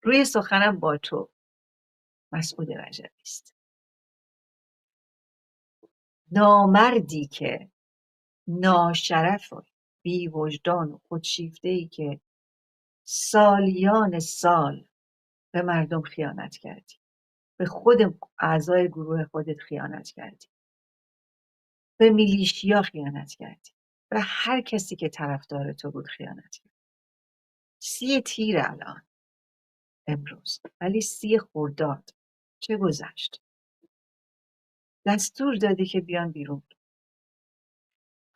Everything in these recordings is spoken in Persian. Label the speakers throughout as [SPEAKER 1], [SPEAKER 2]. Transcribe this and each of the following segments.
[SPEAKER 1] روی سخنم با تو مسعود رجبی است. نامردی که ناشرف و بی وجدان و خودشیفته‌ای که سالیان سال به مردم خیانت کردی، به خود اعضای گروه خودت خیانت کردی، به میلیشیا خیانت کردی، به هر کسی که طرفدار تو بود خیانت کردی. 30 تیر الان امروز، ولی 30 خرداد چه گذشت؟ دستور دادی که بیان بیرون.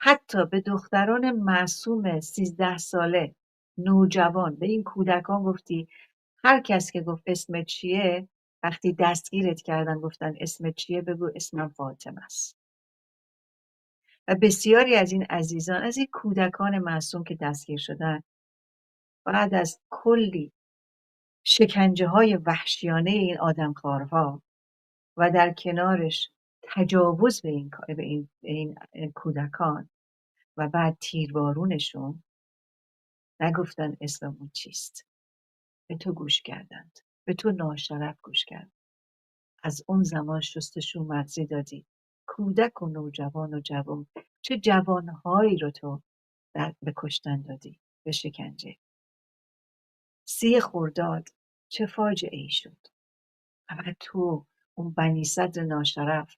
[SPEAKER 1] حتی به دختران معصوم 13 ساله نوجوان، به این کودکان گفتی هر کس که گفت اسمت چیه، وقتی دستگیرت کردن گفتن اسمت چیه، بگو اسمم فاطمه است. و بسیاری از این عزیزان، از این کودکان معصوم که دستگیر شدن، بعد از کلی شکنجه های وحشیانه این آدمخوارها و در کنارش تجاوز به این کودکان و بعد تیربارونشون، نگفتن اسممون چیست. به تو گوش کردند، به تو ناشرف گوش کردند. از اون زمان شستشو مغزی دادی. کودک و نوجوان و جوان، چه جوانهایی رو تو به کشتن دادی، به شکنجه. 30 خرداد چه فاجعه ای شد. اما تو اون بنی صدر ناشرف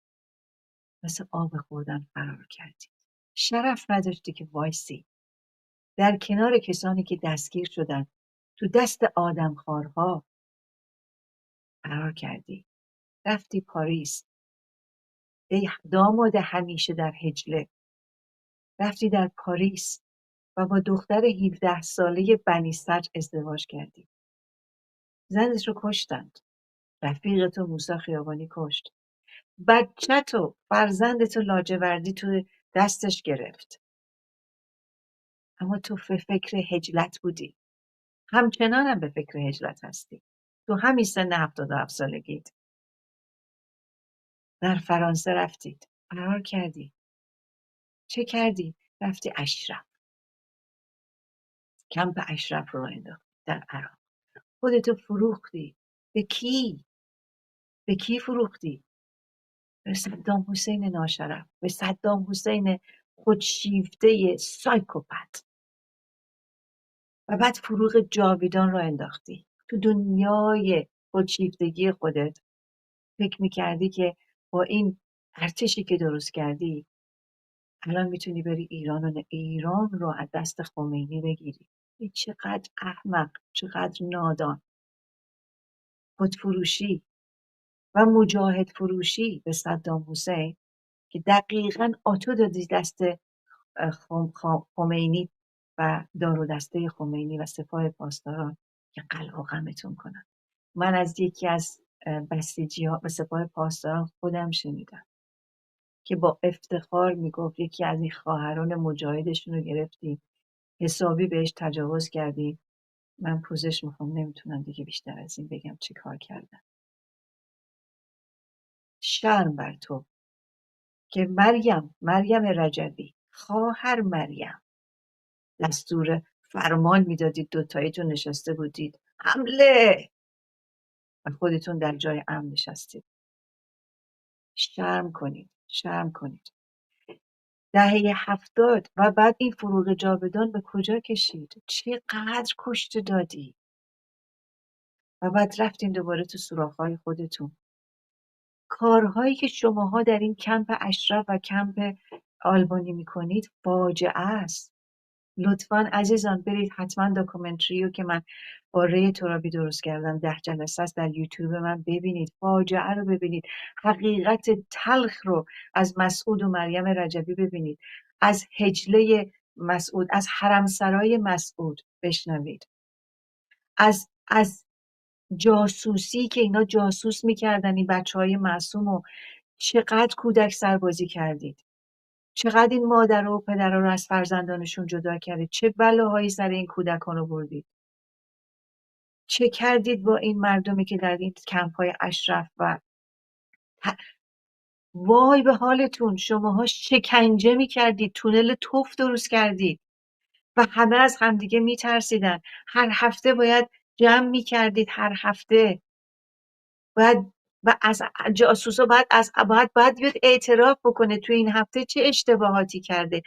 [SPEAKER 1] مثل آب خوردن فرار کردی. شرف نداشتی که وایسی در کنار کسانی که دستگیر شدن، تو دست آدمخوارها فرار کردی. رفتی پاریس، ای داماد همیشه در هجله، رفتی در پاریس و با دختر 17 ساله بنی صدر ازدواج کردی. زنت رو کشتند. رفیقتو موسی خیابانی کشت. بچه‌تو، فرزندتو لاجوردی تو دستش گرفت. اما تو به فکر هجلت بودی. همچنانم به فکر هجلت هستی. تو همین سن 77 سالگیت در فرانسه رفتید، فرار کردی. چه کردی؟ رفتی اشرف. کمپ اشرف رو انداختی در عراق. خودتو فروختی. به کی؟ به کی فروختی؟ به صدام حسین ناشرف، به صدام حسین خودشیفته سایکوپت. و بعد فروغ جاویدان رو انداختی. تو دنیای خودشیفتگی خودت فکر میکردی که با این ارتشی که درست کردی الان میتونی بری ایران رو از دست خمینی بگیری. چقدر احمق، چقدر نادان. خودفروشی و مجاهد فروشی به صدام حسین که دقیقاً آتو دادی دست خمینی و دار و دسته خمینی و سپاه پاسداران که قلع و قمعتون کنن. من از یکی از بسیجی ها و سپاه پاسداران خودم شنیدم که با افتخار میگفت یکی از این خواهران مجاهدشون رو گرفتیم، حسابی بهش تجاوز کردیم. من پوزش میخوام، نمیتونم دیگه بیشتر از این بگم چی کار کردم. شرم بر تو که مریم رجبی، خواهر مریم، دستور فرمان میدادید، دوتاییتون نشسته بودید حمله و خودتون در جای امن نشستید. شرم کنید، شرم کنید. دهه 70 و بعد این فروغ جاودان به کجا کشید؟ چقدر کشته دادی؟ و بعد رفتین دوباره تو سوراخ‌های خودتون. کارهایی که شماها در این کمپ اشرف و کمپ آلبانی میکنید فاجعه است. لطفاً عزیزان برید حتما داکومنتری رو که من با ری ترابی درست کردم 10 جلسه است در یوتیوب من ببینید. فاجعه رو ببینید. حقیقت تلخ رو از مسعود و مریم رجبی ببینید. از هجله مسعود، از حرمسرای مسعود بشنوید. از جاسوسی که اینا جاسوس میکردن این بچهای معصوم و چقدر کودک سربازی کردید. چقدر این مادر و پدر رو از فرزندانشون جدا کردید. چه بلاهایی سر این کودکان رو بردید. چه کردید با این مردمی که در این کمپ های اشرف و وای به حالتون. شماها شکنجه میکردید، تونل توف درست کردید و همه از همدیگه میترسیدن. هر هفته باید جمع میکردید هر هفته. باید و از جاسوسا باید بیاد اعتراف بکنه توی این هفته چه اشتباهاتی کرده.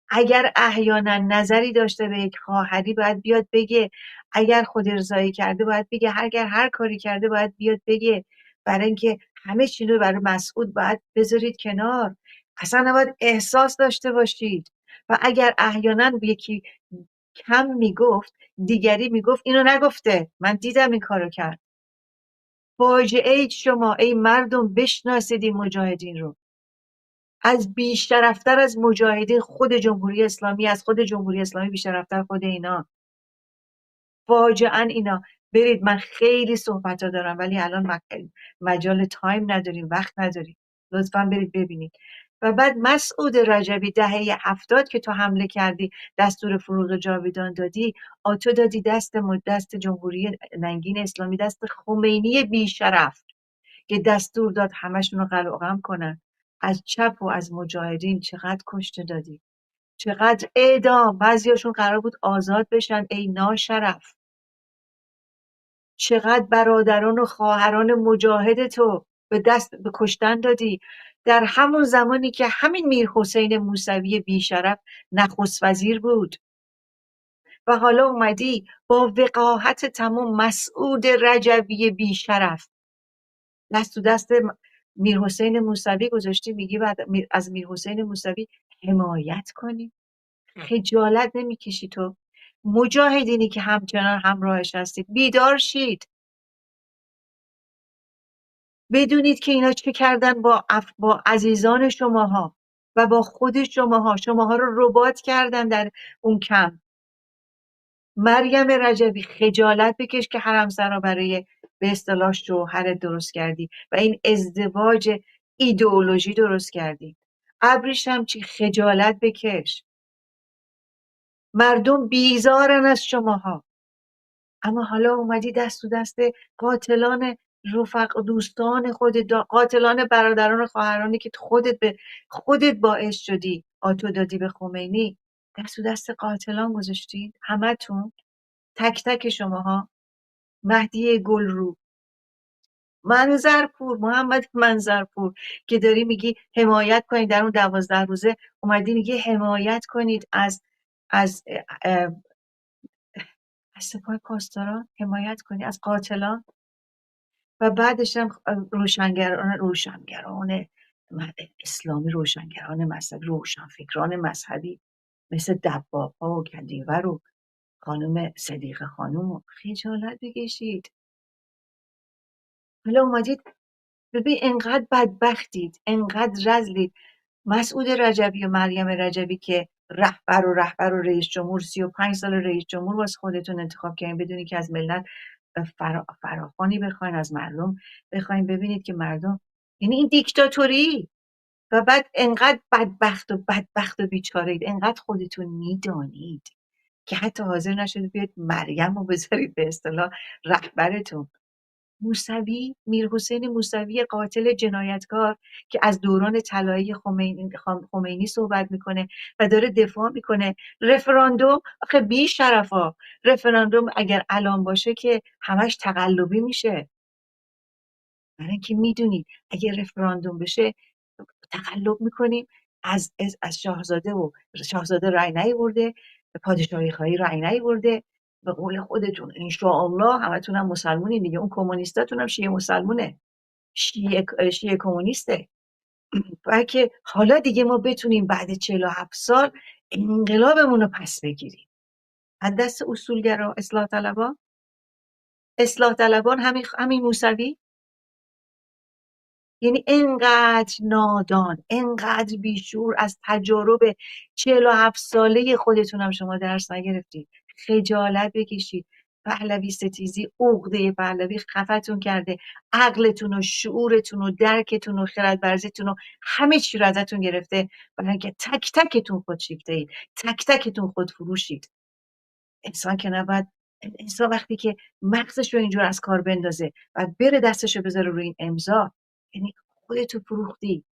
[SPEAKER 1] اگر احیانا نظری داشته به یک خواهری باید بیاد بگه. اگر خود ارضایی کرده باید بگه. اگر هر کاری کرده باید بیاد بگه. برای اینکه همه چی رو برای مسعود باید بذارید کنار. اصلا نباید احساس داشته باشید. و اگر احیانا یکی کم میگفت، دیگری میگفت اینو نگفته، من دیدم این کارو کرد. فاجعه شما ای مردم، بشناسید این مجاهدین رو. از بیشرفتر از مجاهدین خود جمهوری اسلامی، از خود جمهوری اسلامی بیشرفتر خود اینا. فاجعا اینا. برید، من خیلی صحبت ها دارم ولی الان مجال تایم نداریم، وقت نداریم. لطفا برید ببینید. و بعد مسعود رجبی دهه 70 که تو حمله کردی، دستور فروغ جاویدان دادی، آتو دادی دست جمهوری ننگین اسلامی، دست خمینی بیشرف که دستور داد همشون رو قلقم کنن. از چپ و از مجاهدین چقدر کشته دادی، چقدر اعدام، بعضیاشون قرار بود آزاد بشن، ای ناشرف. چقدر برادران و خواهران مجاهد تو به کشتن دادی در همون زمانی که همین میر حسین موسوی بیشرف نخست وزیر بود. و حالا اومدی با وقاحت تمام مسعود رجبی بیشرف دست تو دست میرحسین موسوی گذاشتی، میگی بعد از میرحسین موسوی حمایت کنی؟ خجالت نمیکشی تو؟ مجاهدینی که همچنان همراهش هستید، بیدار شید. بدونید که اینا چه کردن با عزیزان شماها و با خود شماها رو رباط کردن در اون کمپ. مریم رجبی، خجالت بکش که حرمسرا برای به اصطلاح شوهر درست کردی و این ازدواج ایدئولوژی درست کردی. ابریشم چی، خجالت بکش. مردم بیزارن از شماها. اما حالا اومدی دست تو دست قاتلان رفق دوستان خودت، قاتلان برادران و خواهرانی که خودت باعث شدی آتو دادی به خمینی، دست تو دست قاتلان گذاشتید همتون، تک تک شماها. مهدی گلرو، محمد منظرپور که داری میگی حمایت کنید، در اون 12 روزه اومدی میگی حمایت کنید از اه، از سپاه پاسداران، حمایت کنید از قاتلان. و بعدش هم روشنگران اسلامی، روشنگران مذهبی، روشنفکران مذهبی مثل دباغ‌ها و کدیور و خانم صدیقه خانم. خجالت بکشید. حالا اومدید ببین انقدر بدبختید، انقدر رذلید. مسعود رجبی و مریم رجبی که رهبر و رئیس جمهور، 35 سال رئیس جمهور واسه خودتون انتخاب کردین بدونی که از ملت فراخوانی بخواین، از مردم بخواین. ببینید که مردم، یعنی این دیکتاتوری. و بعد انقدر بدبخت و بیچاره اید، انقدر خودتون میدانید که حتی حاضر نشدید بیاید مریم رو بذارید به اصطلاح رهبرتون. میرحسین موسوی قاتل جنایتکار که از دوران طلایی خمینی صحبت میکنه و داره دفاع میکنه. رفراندوم، آخه بی شرفا، رفراندوم اگر الان باشه که همش تقلبی میشه. برای اینکه میدونید اگر رفراندوم بشه تقلب میکنیم. از شاهزاده رای نیورده، به پادشاهی خواهی رای نیورده. به قول خودتون انشاءالله همتون هم مسلمونین دیگه، اون کمونیستاتون هم شیعه مسلمونه، شیعه کمونیسته. که حالا دیگه ما بتونیم بعد 47 سال انقلابمون رو پس بگیریم از دست اصولگرا، اصلاح طلبان همین موسوی. یعنی انقدر نادان، انقدر بیشور، از تجارب 47 ساله خودتون هم شما درس نگرفتید. خجالت بکشید. پهلوی ستیزی، عقده پهلوی خفتون کرده. عقلتون و شعورتون و درکتون و خرد ورزیتون و همه چی رو ازتون گرفته، برای اینکه تک تکتون خود شیفته اید، تک تکتون خود فروشید. انسان که نباید، انسان وقتی که مغزش رو اینجور از کار بندازه و بره دستش رو بذاره روی این امضا، یعنی خودتو فروختی.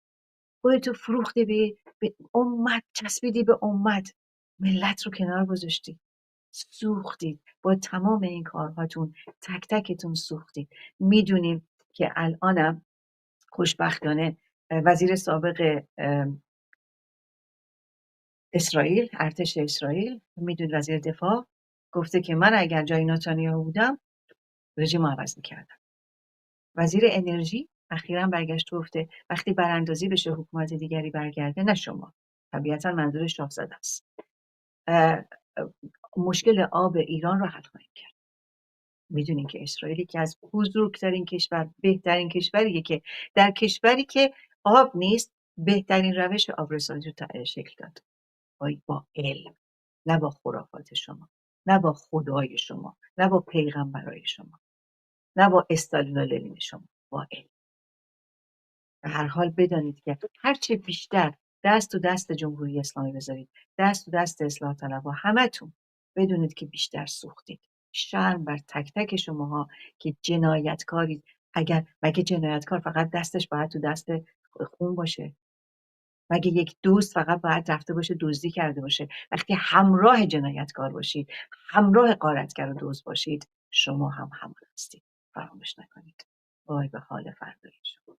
[SPEAKER 1] به امت، چسبیدی به امت، ملت رو کنار گذاشتی. سوختید با تمام این کارهاتون، تک تکتون سوختید. میدونیم که الانم خوشبختانه وزیر سابق اسرائیل، ارتش اسرائیل، میدون وزیر دفاع گفته که من اگر جای نتانیاهو بودم رژیم عوض میکردم. وزیر انرژی اخیراً برگشت گفته وقتی براندازی بشه حکومت دیگری برگرده، نه شما، طبیعتا منظور شاهزاده است، مشکل آب ایران رو حل خواهیم کرد. میدونین که اسرائیل که از بزرگترین کشور، بهترین کشوریه که در کشوری که آب نیست بهترین روش آبرسانی رو شکل داد. با علم، نه با خرافات شما، نه با خدای شما، نه با پیغمبرای شما، نه با استالین و لنین شما، با علم. به هر حال بدانید که هرچه بیشتر دست تو دست جمهوری اسلامی بذارید، دست تو دست اصلاح طلبها، همتون بدونید که بیشتر سوختید. شرم بر تک تک شماها که جنایتکارید. اگر مگه جنایتکار فقط دستش باید تو دست خون باشه؟ مگه یک دوست فقط باید رفته باشه دزدی کرده باشه؟ وقتی همراه جنایتکار باشید، همراه غارتگر و دزد باشید، شما هم هستید. فراموش نکنید. وای به حال فردای شما.